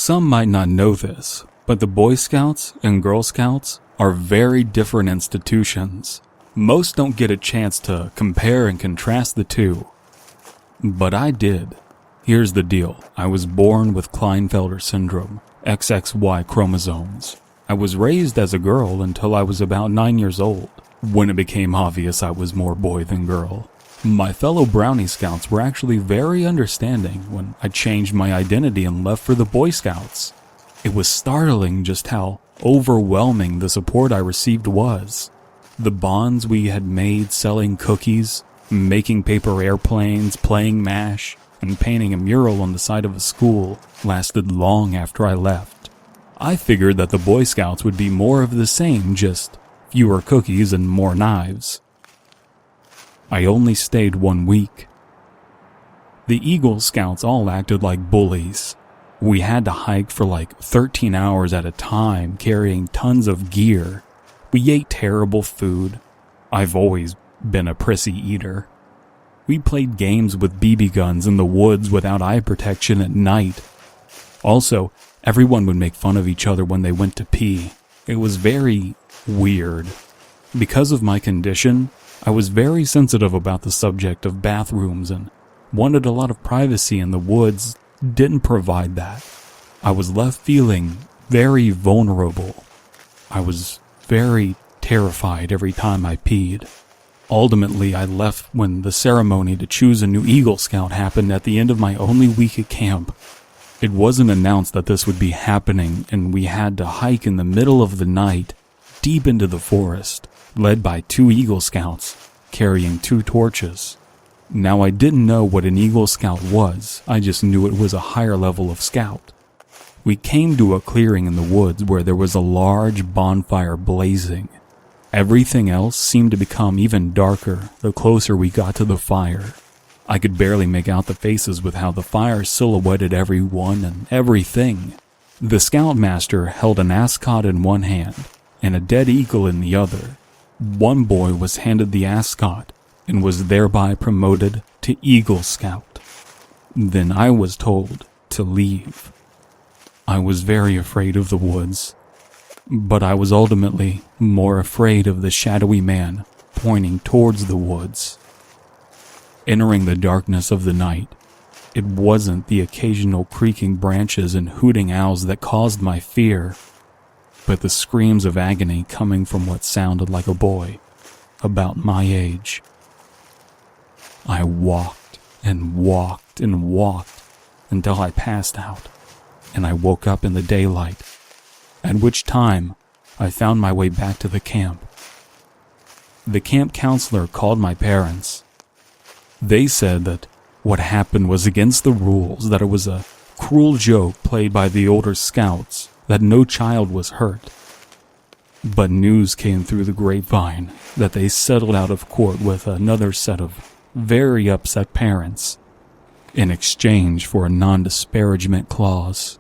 Some might not know this, but the Boy Scouts and Girl Scouts are very different institutions. Most don't get a chance to compare and contrast the two. But I did. Here's the deal. I was born with Klinefelter syndrome, XXY Chromosomes. I was raised as a girl until I was about 9 years old, when it became obvious I was more boy than girl. My fellow Bronwie Scouts were actually very understanding when I changed my identity and left for the Boy Scouts. It was startling just how overwhelming the support I received was. The bonds we had made selling cookies, making paper airplanes, playing MASH, and painting a mural on the side of a school lasted long after I left. I figured that the Boy Scouts would be more of the same, just fewer cookies and more knives. I only stayed 1 week. The Eagle Scouts all acted like bullies. We had to hike for like 13 hours at a time, carrying tons of gear. We ate terrible food. I've always been a prissy eater. We played games with BB guns in the woods without eye protection at night. Also, everyone would make fun of each other when they went to pee. It was very weird. Because of my condition, I was very sensitive about the subject of bathrooms and wanted a lot of privacy, and the woods didn't provide that. I was left feeling very vulnerable. I was very terrified every time I peed. Ultimately, I left when the ceremony to choose a new Eagle Scout happened at the end of my only week at camp. It wasn't announced that this would be happening, and we had to hike in the middle of the night, deep into the forest, led by 2 Eagle Scouts, carrying 2 torches. Now, I didn't know what an Eagle Scout was, I just knew it was a higher level of scout. We came to a clearing in the woods where there was a large bonfire blazing. Everything else seemed to become even darker the closer we got to the fire. I could barely make out the faces with how the fire silhouetted everyone and everything. The Scoutmaster held an ascot in one hand and a dead eagle in the other. One boy was handed the ascot and was thereby promoted to Eagle Scout. Then I was told to leave. I was very afraid of the woods, but I was ultimately more afraid of the shadowy man pointing towards the woods. Entering the darkness of the night, it wasn't the occasional creaking branches and hooting owls that caused my fear, but the screams of agony coming from what sounded like a boy about my age. I walked and walked and walked until I passed out, and I woke up in the daylight, at which time I found my way back to the camp. The camp counselor called my parents. They said that what happened was against the rules, that it was a cruel joke played by the older scouts, that no child was hurt. But news came through the grapevine that they settled out of court with another set of very upset parents in exchange for a non-disparagement clause.